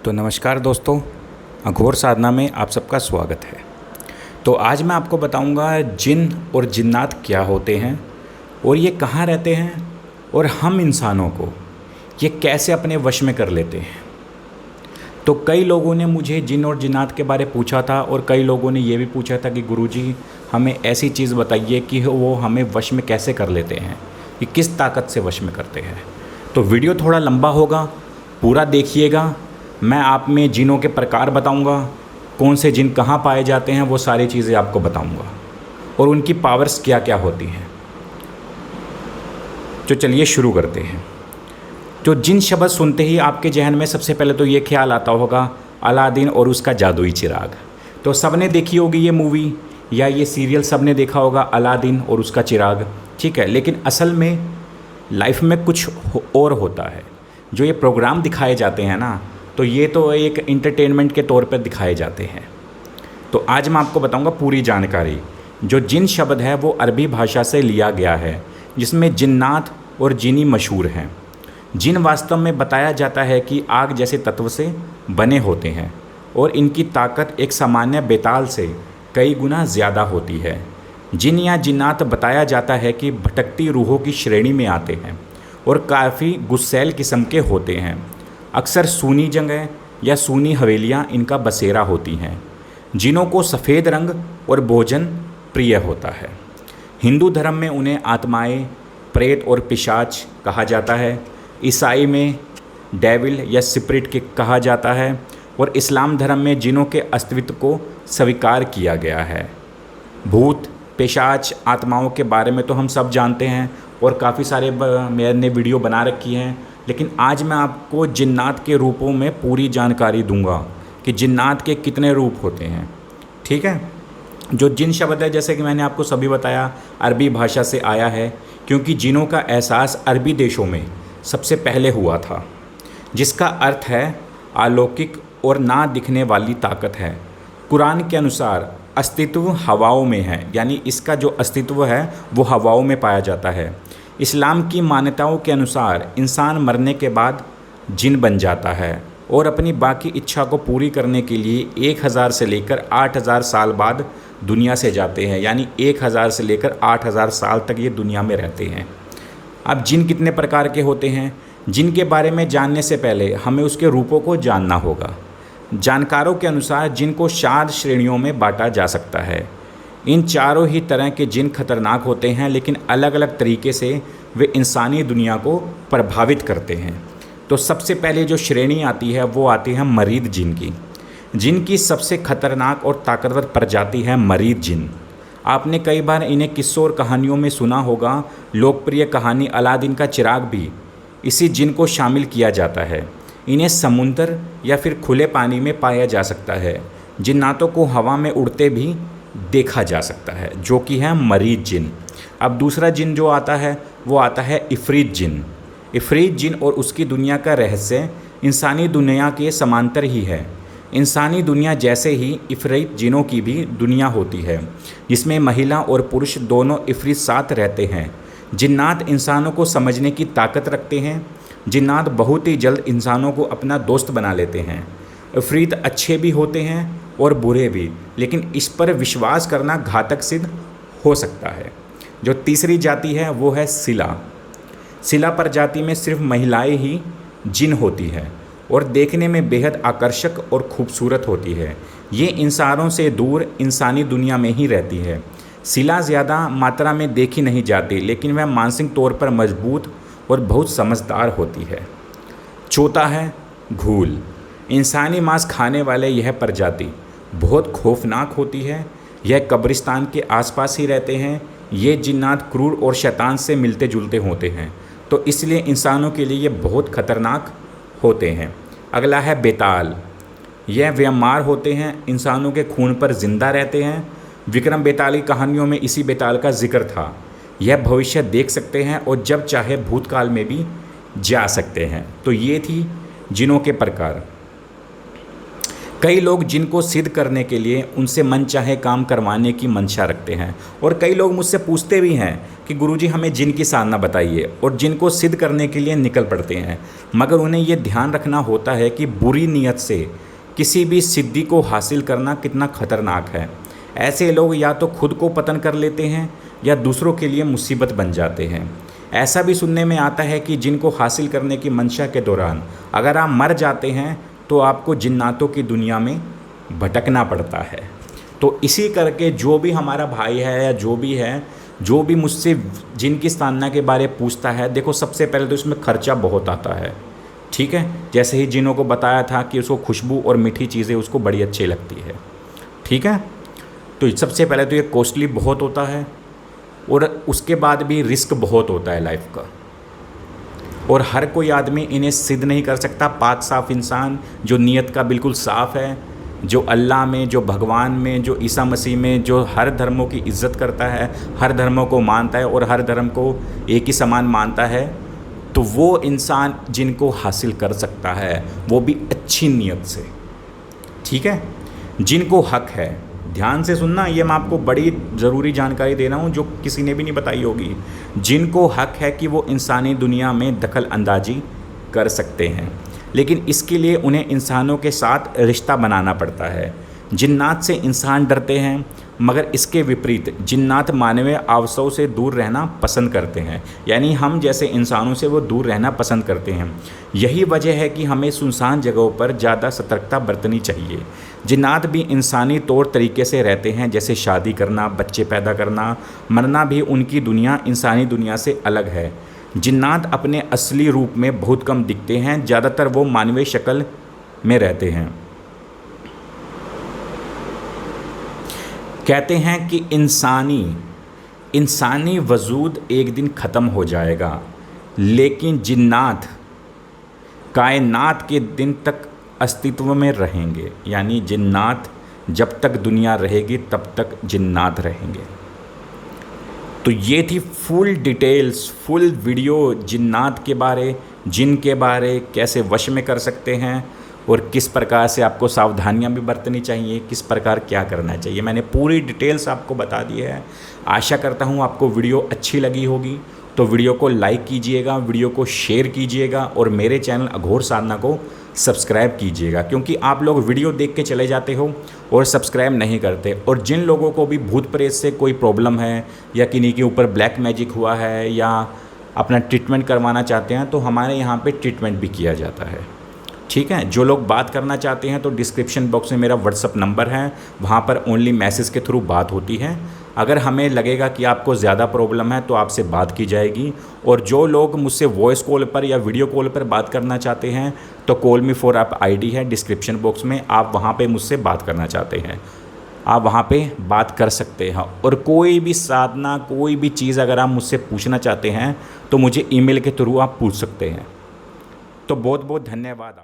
तो नमस्कार दोस्तों, अघोर साधना में आप सबका स्वागत है। तो आज मैं आपको बताऊंगा जिन और जिन्नात क्या होते हैं और ये कहाँ रहते हैं और हम इंसानों को ये कैसे अपने वश में कर लेते हैं। तो कई लोगों ने मुझे जिन और जिन्नात के बारे पूछा था और कई लोगों ने ये भी पूछा था कि गुरुजी हमें ऐसी चीज़ बताइए कि वो हमें वश में कैसे कर लेते हैं, कि किस ताकत से वश में करते हैं। तो वीडियो थोड़ा लंबा होगा, पूरा देखिएगा। मैं आप में जिनों के प्रकार बताऊंगा, कौन से जिन कहाँ पाए जाते हैं, वो सारी चीज़ें आपको बताऊंगा और उनकी पावर्स क्या क्या होती हैं। तो चलिए शुरू करते हैं। जो जिन शब्द सुनते ही आपके जहन में सबसे पहले तो ये ख्याल आता होगा अलादीन और उसका जादुई चिराग। तो सबने देखी होगी ये मूवी या ये सीरियल, सबने देखा होगा अलादीन और उसका चिराग, ठीक है। लेकिन असल में लाइफ में कुछ और होता है। जो ये प्रोग्राम दिखाए जाते हैं ना, तो ये तो एक इंटरटेनमेंट के तौर पर दिखाए जाते हैं। तो आज मैं आपको बताऊंगा पूरी जानकारी। जो जिन शब्द है वो अरबी भाषा से लिया गया है, जिसमें जिन्नात और जिनी मशहूर हैं। जिन वास्तव में बताया जाता है कि आग जैसे तत्व से बने होते हैं और इनकी ताकत एक सामान्य बेताल से कई गुना ज़्यादा होती है। जिन या जिन्नात बताया जाता है कि भटकती रूहों की श्रेणी में आते हैं और काफ़ी गुस्सैल किस्म के होते हैं। अक्सर सूनी जगह या सूनी हवेलियाँ इनका बसेरा होती हैं। जिनों को सफ़ेद रंग और भोजन प्रिय होता है। हिंदू धर्म में उन्हें आत्माएं, प्रेत और पिशाच कहा जाता है। ईसाई में डेविल या स्पिरिट के कहा जाता है और इस्लाम धर्म में जिनों के अस्तित्व को स्वीकार किया गया है। भूत, पिशाच, आत्माओं के बारे में तो हम सब जानते हैं और काफ़ी सारे मैंने वीडियो बना रखी हैं। लेकिन आज मैं आपको जिन्नात के रूपों में पूरी जानकारी दूंगा कि जिन्नात के कितने रूप होते हैं, ठीक है। जो जिन शब्द है, जैसे कि मैंने आपको सभी बताया, अरबी भाषा से आया है, क्योंकि जिनों का एहसास अरबी देशों में सबसे पहले हुआ था, जिसका अर्थ है अलौकिक और ना दिखने वाली ताकत है। कुरान के अनुसार अस्तित्व हवाओं में है, यानी इसका जो अस्तित्व है वो हवाओं में पाया जाता है। इस्लाम की मान्यताओं के अनुसार इंसान मरने के बाद जिन बन जाता है और अपनी बाकी इच्छा को पूरी करने के लिए 1000 से लेकर 8000 साल बाद दुनिया से जाते हैं, यानी 1000 से लेकर 8000 साल तक ये दुनिया में रहते हैं। अब जिन कितने प्रकार के होते हैं, जिन के बारे में जानने से पहले हमें उसके रूपों को जानना होगा। जानकारों के अनुसार जिन को 4 श्रेणियों में बांटा जा सकता है। इन चारों ही तरह के जिन खतरनाक होते हैं, लेकिन अलग अलग तरीके से वे इंसानी दुनिया को प्रभावित करते हैं। तो सबसे पहले जो श्रेणी आती है वो आती है मरीद जिन की। जिन की सबसे खतरनाक और ताकतवर प्रजाति है मरीद जिन। आपने कई बार इन्हें किस्सों और कहानियों में सुना होगा। लोकप्रिय कहानी अलादीन का चिराग भी इसी जिन को शामिल किया जाता है। इन्हें समुद्र या फिर खुले पानी में पाया जा सकता है। जिन्नातों को हवा में उड़ते भी देखा जा सकता है, जो कि है मरीद जिन। अब दूसरा जिन जो आता है वो आता है इफ़रीत जिन। इफ़रीत जिन और उसकी दुनिया का रहस्य इंसानी दुनिया के समांतर ही है। इंसानी दुनिया जैसे ही इफ़रीत जिनों की भी दुनिया होती है, जिसमें महिला और पुरुष दोनों इफ़रीत साथ रहते हैं। जिन्नात इंसानों को समझने की ताकत रखते हैं। जिन्नात बहुत ही जल्द इंसानों को अपना दोस्त बना लेते हैं। इफ़रीत अच्छे भी होते हैं और बुरे भी, लेकिन इस पर विश्वास करना घातक सिद्ध हो सकता है। जो तीसरी जाति है वो है सिला। सिला प्रजाति में सिर्फ महिलाएं ही जिन होती है और देखने में बेहद आकर्षक और खूबसूरत होती है। ये इंसानों से दूर इंसानी दुनिया में ही रहती है। सिला ज़्यादा मात्रा में देखी नहीं जाती, लेकिन वह मानसिक तौर पर मजबूत और बहुत समझदार होती है। चौथा है घूल। इंसानी मांस खाने वाले यह प्रजाति बहुत खौफनाक होती है। यह कब्रिस्तान के आसपास ही रहते हैं। ये जिन्नात क्रूर और शैतान से मिलते जुलते होते हैं, तो इसलिए इंसानों के लिए ये बहुत खतरनाक होते हैं। अगला है बेताल। यह व्यमार होते हैं, इंसानों के खून पर जिंदा रहते हैं। विक्रम बेताल की कहानियों में इसी बेताल का जिक्र था। यह भविष्य देख सकते हैं और जब चाहे भूतकाल में भी जा सकते हैं। तो ये थी जिनों के प्रकार। कई लोग जिनको सिद्ध करने के लिए उनसे मन चाहे काम करवाने की मंशा रखते हैं, और कई लोग मुझसे पूछते भी हैं कि गुरुजी हमें जिन की साधना बताइए, और जिनको सिद्ध करने के लिए निकल पड़ते हैं। मगर उन्हें ये ध्यान रखना होता है कि बुरी नीयत से किसी भी सिद्धि को हासिल करना कितना खतरनाक है। ऐसे लोग या तो खुद को पतन कर लेते हैं या दूसरों के लिए मुसीबत बन जाते हैं। ऐसा भी सुनने में आता है कि जिनको हासिल करने की मंशा के दौरान अगर आप मर जाते हैं तो आपको जिन्नातों की दुनिया में भटकना पड़ता है। तो इसी करके जो भी हमारा भाई है या जो भी है, जो भी मुझसे जिन की साधना के बारे पूछता है, देखो सबसे पहले तो इसमें खर्चा बहुत आता है, ठीक है। जैसे ही जिनों को बताया था कि उसको खुशबू और मीठी चीज़ें उसको बड़ी अच्छी लगती है, ठीक है। तो सबसे पहले तो ये कॉस्टली बहुत होता है, और उसके बाद भी रिस्क बहुत होता है लाइफ का, और हर कोई आदमी इन्हें सिद्ध नहीं कर सकता। पाक साफ इंसान जो नीयत का बिल्कुल साफ़ है, जो अल्लाह में, जो भगवान में, जो ईसा मसीह में, जो हर धर्मों की इज़्ज़त करता है, हर धर्मों को मानता है और हर धर्म को एक ही समान मानता है, तो वो इंसान जिनको हासिल कर सकता है, वो भी अच्छी नीयत से, ठीक है। जिनको हक है, ध्यान से सुनना, ये मैं आपको बड़ी ज़रूरी जानकारी दे रहा हूँ जो किसी ने भी नहीं बताई होगी। जिनको हक है कि वो इंसानी दुनिया में दखल अंदाजी कर सकते हैं, लेकिन इसके लिए उन्हें इंसानों के साथ रिश्ता बनाना पड़ता है। जिन्नात से इंसान डरते हैं, मगर इसके विपरीत जिन्नात मानवीय आवश्यकों से दूर रहना पसंद करते हैं, यानी हम जैसे इंसानों से वो दूर रहना पसंद करते हैं। यही वजह है कि हमें सुनसान जगहों पर ज़्यादा सतर्कता बरतनी चाहिए। जिन्नात भी इंसानी तौर तरीके से रहते हैं, जैसे शादी करना, बच्चे पैदा करना, मरना भी उनकी दुनिया इंसानी दुनिया से अलग है। जिन्नात अपने असली रूप में बहुत कम दिखते हैं, ज़्यादातर वो मानवीय शक्ल में रहते हैं। कहते हैं कि इंसानी वजूद एक दिन ख़त्म हो जाएगा, लेकिन जिन्नात कायनात के दिन तक अस्तित्व में रहेंगे, यानी जिन्नात जब तक दुनिया रहेगी तब तक जिन्नात रहेंगे। तो ये थी फुल डिटेल्स, फुल वीडियो जिन्नात के बारे, जिन के बारे, कैसे वश में कर सकते हैं और किस प्रकार से आपको सावधानियां भी बरतनी चाहिए, किस प्रकार क्या करना चाहिए। मैंने पूरी डिटेल्स आपको बता दी है। आशा करता हूं आपको वीडियो अच्छी लगी होगी, तो वीडियो को लाइक कीजिएगा, वीडियो को शेयर कीजिएगा और मेरे चैनल अघोर साधना को सब्सक्राइब कीजिएगा, क्योंकि आप लोग वीडियो देख के चले जाते हो और सब्सक्राइब नहीं करते। और जिन लोगों को भी भूत प्रेत से कोई प्रॉब्लम है या किन्हीं के ऊपर ब्लैक मैजिक हुआ है या अपना ट्रीटमेंट करवाना चाहते हैं, तो हमारे यहाँ पे ट्रीटमेंट भी किया जाता है, ठीक है। जो लोग बात करना चाहते हैं तो डिस्क्रिप्शन बॉक्स में मेरा व्हाट्सअप नंबर है, वहाँ पर ओनली मैसेज के थ्रू बात होती है। अगर हमें लगेगा कि आपको ज़्यादा प्रॉब्लम है तो आपसे बात की जाएगी। और जो लोग मुझसे वॉइस कॉल पर या वीडियो कॉल पर बात करना चाहते हैं तो कॉल मी फॉर आप आईडी है डिस्क्रिप्शन बॉक्स में, आप वहाँ पे मुझसे बात करना चाहते हैं, आप वहाँ पे बात कर सकते हैं। और कोई भी साधना, कोई भी चीज़ अगर आप मुझसे पूछना चाहते हैं तो मुझे ईमेल के थ्रू आप पूछ सकते हैं। तो बहुत बहुत धन्यवाद आप।